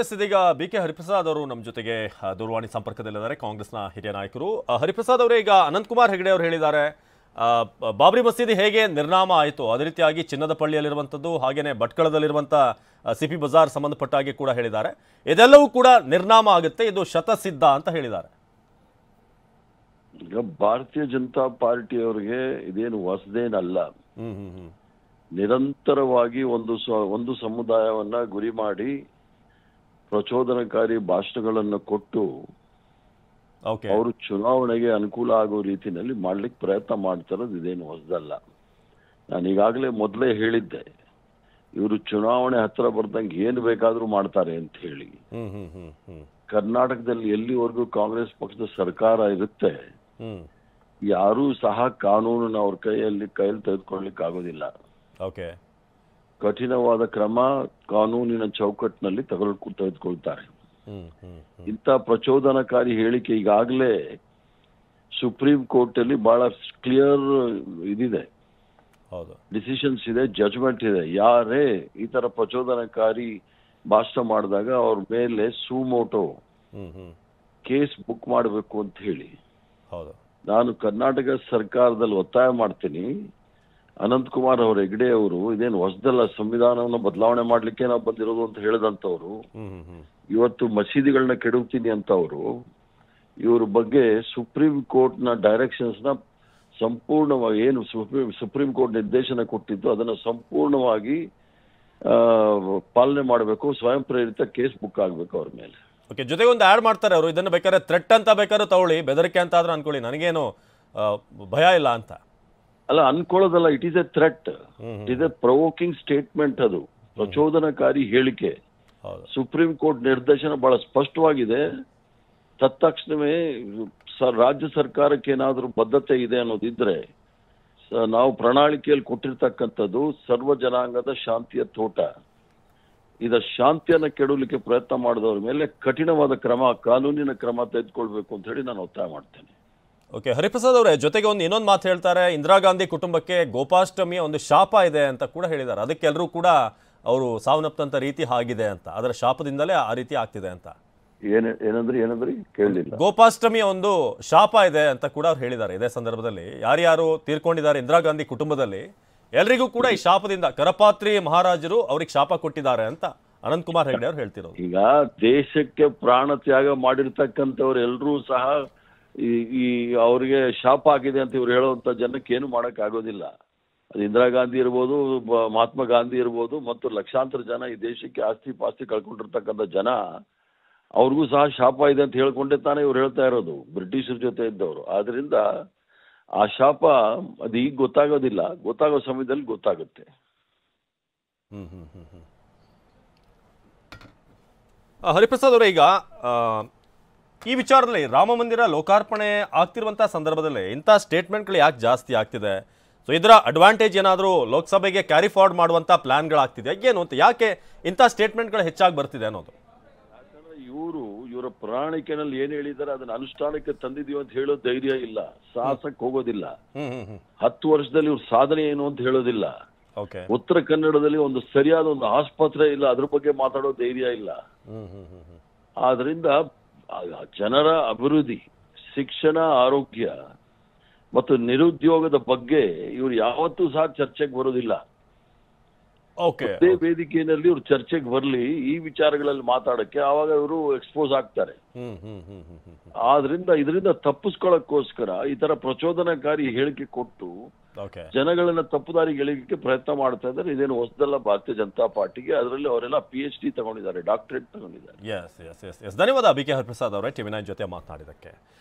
S ಇದೀಗ BK Hariprasad ಅವರು ನಮ್ಮ ಜೊತೆಗೆ ದೂರವಾಣಿ ಸಂಪರ್ಕದಲ್ಲಿದ್ದಾರೆ. ಕಾಂಗ್ರೆಸ್ನ ಹಿರಿಯ ನಾಯಕರು. ಹರಿಪ್ರಸಾದ್ ಅವರೇ, ಈಗ ಅನಂತಕುಮಾರ್ ಹೆಗಡೆ ಅವರು ಹೇಳಿದ್ದಾರೆ ಬಾಬ್ರಿ ಮಸೀದಿ ಹೇಗೆ ನಿರ್ನಾಮ ಆಯಿತು ಅದೇ ರೀತಿಯಾಗಿ ಚಿನ್ನದಪಳ್ಳಿಯಲ್ಲಿರುವಂಥದ್ದು ಹಾಗೇನೆ ಭಟ್ಕಳದಲ್ಲಿರುವಂಥ ಸಿಪಿ ಬಜಾರ್ ಸಂಬಂಧಪಟ್ಟ ಹಾಗೆ ಕೂಡ ಹೇಳಿದ್ದಾರೆ. ಇದೆಲ್ಲವೂ ಕೂಡ ನಿರ್ನಾಮ ಆಗುತ್ತೆ, ಇದು ಶತಸಿದ್ಧ ಅಂತ ಹೇಳಿದ್ದಾರೆ. ಈಗ ಭಾರತೀಯ ಜನತಾ ಪಾರ್ಟಿಯವರಿಗೆ ಇದೇನು ಹೊಸದೇನಲ್ಲ. ನಿರಂತರವಾಗಿ ಒಂದು ಸಮುದಾಯವನ್ನ ಗುರಿ ಮಾಡಿ ಪ್ರಚೋದನಕಾರಿ ಭಾಷಣಗಳನ್ನು ಕೊಟ್ಟು ಅವರು ಚುನಾವಣೆಗೆ ಅನುಕೂಲ ಆಗೋ ರೀತಿಯಲ್ಲಿ ಮಾಡ್ಲಿಕ್ಕೆ ಪ್ರಯತ್ನ ಮಾಡ್ತಾರದು ಇದೇನು ಹೊಸದಲ್ಲ. ನಾನು ಈಗಾಗಲೇ ಮೊದಲೇ ಹೇಳಿದ್ದೆ, ಇವರು ಚುನಾವಣೆ ಹತ್ರ ಬರ್ದಂಗೆ ಏನು ಬೇಕಾದ್ರೂ ಮಾಡ್ತಾರೆ ಅಂತ ಹೇಳಿ. ಕರ್ನಾಟಕದಲ್ಲಿ ಎಲ್ಲಿವರೆಗೂ ಕಾಂಗ್ರೆಸ್ ಪಕ್ಷದ ಸರ್ಕಾರ ಇರುತ್ತೆ ಯಾರೂ ಸಹ ಕಾನೂನನ್ನ ಅವ್ರ ಕೈಯಲ್ಲಿ ತೆಗೆದುಕೊಳ್ಳಿಕ್ಕೆ ಆಗೋದಿಲ್ಲ. ಕಠಿಣವಾದ ಕ್ರಮ ಕಾನೂನಿನ ಚೌಕಟ್ಟಿನಲ್ಲಿ ತೆಗೆದುಕೊಳ್ತಾರೆ. ಇಂಥ ಪ್ರಚೋದನಕಾರಿ ಹೇಳಿಕೆ ಈಗಾಗಲೇ ಸುಪ್ರೀಂ ಕೋರ್ಟ್ ಅಲ್ಲಿ ಬಹಳ ಕ್ಲಿಯರ್ ಇದಿದೆ, ಡಿಸಿಷನ್ಸ್ ಇದೆ, ಜಜ್ಮೆಂಟ್ ಇದೆ. ಯಾರೇ ಈ ತರ ಪ್ರಚೋದನಕಾರಿ ಭಾಷಣ ಮಾಡಿದಾಗ ಅವ್ರ ಮೇಲೆ ಸುಮೋಟೋ ಕೇಸ್ ಬುಕ್ ಮಾಡಬೇಕು ಅಂತ ಹೇಳಿ ನಾನು ಕರ್ನಾಟಕ ಸರ್ಕಾರದಲ್ಲಿ ಒತ್ತಾಯ ಮಾಡ್ತೀನಿ. ಅನಂತಕುಮಾರ್ ಅವ್ರ ಹೆಗಡೆ ಅವರು ಇದೇನು ಹೊಸದಲ್ಲ, ಸಂವಿಧಾನವನ್ನು ಬದಲಾವಣೆ ಮಾಡ್ಲಿಕ್ಕೆ ನಾವು ಬಂದಿರೋದು ಅಂತ ಹೇಳಿದಂತವ್ರು ಇವತ್ತು ಮಸೀದಿಗಳನ್ನ ಕೆಡುತ್ತೀನಿ ಅಂತವ್ರು ಇವ್ರ ಬಗ್ಗೆ ಸುಪ್ರೀಂ ಕೋರ್ಟ್ ನ ಡೈರೆಕ್ಷನ್ಸ್ ನ ಸಂಪೂರ್ಣವಾಗಿ ಏನು ಸುಪ್ರೀಂ ಕೋರ್ಟ್ ನಿರ್ದೇಶನ ಕೊಟ್ಟಿದ್ದು ಅದನ್ನ ಸಂಪೂರ್ಣವಾಗಿ ಪಾಲನೆ ಮಾಡಬೇಕು. ಸ್ವಯಂ ಪ್ರೇರಿತ ಕೇಸ್ ಬುಕ್ ಆಗ್ಬೇಕು ಅವ್ರ ಮೇಲೆ. ಜೊತೆಗೆ ಒಂದು ಆಡ್ ಮಾಡ್ತಾರೆ ಅವರು, ಇದನ್ನ ಬೇಕಾದ್ರೆ ಥ್ರೆಟ್ ಅಂತ ಬೇಕಾದ್ರೆ ತಗೊಳ್ಳಿ, ಬೆದರಿಕೆ ಅಂತ ಆದ್ರೂ ಅನ್ಕೊಳ್ಳಿ, ನನಗೇನು ಭಯ ಇಲ್ಲ ಅಂತ. ಅಲ್ಲ, ಅನ್ಕೊಳ್ಳೋದಲ್ಲ, it is a threat, it is a provoking statement. ಅದು ಪ್ರಚೋದನಕಾರಿ ಹೇಳಿಕೆ. ಸುಪ್ರೀಂ ಕೋರ್ಟ್ ನಿರ್ದೇಶನ ಬಹಳ ಸ್ಪಷ್ಟವಾಗಿದೆ. ತತ್ಕ್ಷಣವೇ ರಾಜ್ಯ ಸರ್ಕಾರಕ್ಕೆ ಏನಾದ್ರೂ ಬದ್ಧತೆ ಇದೆ ಅನ್ನೋದಿದ್ರೆ ನಾವು ಪ್ರಣಾಳಿಕೆಯಲ್ಲಿ ಕೊಟ್ಟಿರ್ತಕ್ಕಂಥದ್ದು ಸರ್ವ ಜನಾಂಗದ ಶಾಂತಿಯ ತೋಟ. ಇದ ಶಾಂತಿಯನ್ನ ಕೆಡಲಿಕ್ಕೆ ಪ್ರಯತ್ನ ಮಾಡಿದವ್ರ ಮೇಲೆ ಕಠಿಣವಾದ ಕ್ರಮ, ಕಾನೂನಿನ ಕ್ರಮ ತೆಗೆದುಕೊಳ್ಬೇಕು ಅಂತ ಹೇಳಿ ನಾನು ಒತ್ತಾಯ ಮಾಡ್ತೇನೆ. ಹರಿಪ್ರಸಾದ್ ಅವರೇ, ಜೊತೆಗೆ ಇನ್ನೊಂದು ಮಾತು ಹೇಳ್ತಾರೆ, ಇಂದಿರಾ ಗಾಂಧಿ ಕುಟುಂಬಕ್ಕೆ ಗೋಪಾಷ್ಟಮಿಯ ಒಂದು ಶಾಪ ಇದೆ ಅಂತ ಕೂಡ ಹೇಳಿದ್ದಾರೆ. ಅದಕ್ಕೆ ಎಲ್ಲರೂ ಕೂಡ ಅವರು ಸಾವನ್ನಪ್ಪಂತ ರೀತಿ ಆಗಿದೆ ಅಂತ, ಅದರ ಶಾಪದಿಂದಲೇ ಆ ರೀತಿ ಆಗ್ತಿದೆ ಅಂತ. ಏನಂದ್ರಿ ಕೇಳಲಿಲ್ಲ. ಗೋಪಾಷ್ಟಮಿಯ ಒಂದು ಶಾಪ ಇದೆ ಅಂತ ಕೂಡ ಅವ್ರು ಹೇಳಿದ್ದಾರೆ. ಇದೇ ಸಂದರ್ಭದಲ್ಲಿ ಯಾರ್ಯಾರು ತೀರ್ಕೊಂಡಿದ್ದಾರೆ ಇಂದಿರಾ ಗಾಂಧಿ ಕುಟುಂಬದಲ್ಲಿ ಎಲ್ರಿಗೂ ಕೂಡ ಈ ಶಾಪದಿಂದ ಕರಪಾತ್ರಿ ಮಹಾರಾಜರು ಅವ್ರಿಗೆ ಶಾಪ ಕೊಟ್ಟಿದ್ದಾರೆ ಅಂತ ಅನಂತಕುಮಾರ್ ಹೆಗಡೆ ಅವ್ರು ಹೇಳ್ತಿರೋದು. ಈಗ ದೇಶಕ್ಕೆ ಪ್ರಾಣ ತ್ಯಾಗ ಮಾಡಿರ್ತಕ್ಕಂಥವ್ರು ಎಲ್ಲರೂ ಸಹ ಈ ಅವ್ರಿಗೆ ಶಾಪ ಆಗಿದೆ ಅಂತ ಇವ್ರು ಹೇಳುವಂತ ಜನಕ್ಕೆ ಏನು ಮಾಡಕ್ ಆಗೋದಿಲ್ಲ. ಅದು ಇಂದಿರಾ ಗಾಂಧಿ ಇರ್ಬೋದು, ಮಹಾತ್ಮ ಗಾಂಧಿ ಇರ್ಬೋದು, ಮತ್ತು ಲಕ್ಷಾಂತರ ಜನ ಈ ದೇಶಕ್ಕೆ ಆಸ್ತಿ ಪಾಸ್ತಿ ಕಳ್ಕೊಂಡಿರ್ತಕ್ಕಂಥ ಜನ, ಅವ್ರಿಗೂ ಸಹ ಶಾಪ ಇದೆ ಅಂತ ಹೇಳ್ಕೊಂಡೇ ತಾನೇ ಇವ್ರು ಹೇಳ್ತಾ ಇರೋದು, ಬ್ರಿಟಿಷರ ಜೊತೆ ಇದ್ದವರು. ಆದ್ರಿಂದ ಆ ಶಾಪ ಅದು ಈಗ ಗೊತ್ತಾಗೋದಿಲ್ಲ, ಗೊತ್ತಾಗೋ ಸಮಯದಲ್ಲಿ ಗೊತ್ತಾಗುತ್ತೆ. ಹರಿಪ್ರಸಾದ್ ಅವರೇ, ಈಗ ಈ ವಿಚಾರದಲ್ಲಿ ರಾಮ ಮಂದಿರ ಲೋಕಾರ್ಪಣೆ ಆಗ್ತಿರುವಂತಹ ಸಂದರ್ಭದಲ್ಲಿ ಇಂಥ ಸ್ಟೇಟ್ಮೆಂಟ್ಗಳು ಯಾಕೆ ಜಾಸ್ತಿ ಆಗ್ತಿದೆ? ಸೊ ಇದರ ಅಡ್ವಾಂಟೇಜ್ ಏನಾದರೂ ಲೋಕಸಭೆಗೆ ಕ್ಯಾರಿ ಫಾರ್ವರ್ಡ್ ಮಾಡುವಂಥ ಪ್ಲಾನ್ಗಳಾಗ್ತಿದೆ ಏನು ಅಂತ, ಯಾಕೆ ಇಂಥ ಸ್ಟೇಟ್ಮೆಂಟ್ಗಳು ಹೆಚ್ಚಾಗಿ ಬರ್ತಿದೆ ಅನ್ನೋದು? ಯಾಕಂದ್ರೆ ಇವರ ಪ್ರಣಾಳಿಕೆನಲ್ಲಿ ಏನ್ ಹೇಳಿದ್ದಾರೆ ಅದನ್ನ ಅನುಷ್ಠಾನಕ್ಕೆ ತಂದಿದೀವಿ ಅಂತ ಹೇಳೋ ಧೈರ್ಯ ಇಲ್ಲ, ಸಾಹಸಕ್ಕೆ ಹೋಗೋದಿಲ್ಲ. 10 ವರ್ಷದಲ್ಲಿ ಇವ್ರ ಸಾಧನೆ ಏನು ಅಂತ ಹೇಳೋದಿಲ್ಲ. ಉತ್ತರ ಕನ್ನಡದಲ್ಲಿ ಒಂದು ಸರಿಯಾದ ಒಂದು ಆಸ್ಪತ್ರೆ ಇಲ್ಲ, ಅದ್ರ ಬಗ್ಗೆ ಮಾತಾಡೋ ಧೈರ್ಯ ಇಲ್ಲ. ಆದ್ರಿಂದ ಜನರ ಅಭಿವೃದ್ಧಿ, ಶಿಕ್ಷಣ, ಆರೋಗ್ಯ ಮತ್ತು ನಿರುದ್ಯೋಗದ ಬಗ್ಗೆ ಇವ್ರು ಯಾವತ್ತೂ ಸಹ ಚರ್ಚೆಗೆ ಬರೋದಿಲ್ಲ. ಅದೇ ವೇದಿಕೆಯಲ್ಲಿ ಇವ್ರು ಚರ್ಚೆಗೆ ಬರ್ಲಿ ಈ ವಿಚಾರಗಳಲ್ಲಿ ಮಾತಾಡಕ್ಕೆ, ಆವಾಗ ಇವರು ಎಕ್ಸ್ಪೋಸ್ ಆಗ್ತಾರೆ. ಇದರಿಂದ ತಪ್ಪಿಸ್ಕೊಳ್ಳೋಕ್ಕೋಸ್ಕರ ಈ ತರ ಪ್ರಚೋದನಕಾರಿ ಹೇಳಿಕೆ ಕೊಟ್ಟು ಜನಗಳನ್ನ ತಪ್ಪುದಾರಿಗೆ ಎಳೆಯಲಿಕ್ಕೆ ಪ್ರಯತ್ನ ಮಾಡ್ತಾ ಇದ್ದಾರೆ. ಇದೇನು ಹೊಸದಲ್ಲ ಭಾರತೀಯ ಜನತಾ ಪಾರ್ಟಿಗೆ. ಅದರಲ್ಲಿ ಅವರೆಲ್ಲ PhD ತಗೊಂಡಿದ್ದಾರೆ, ಡಾಕ್ಟರೇಟ್ ತಗೊಂಡಿದ್ದಾರೆ. ಧನ್ಯವಾದ ಬಿಕೆ ಹರಿಪ್ರಸಾದ್ ಅವರೇ, ಟಿವಿ9 ಜೊತೆ ಮಾತನಾಡಿದಕ್ಕೆ.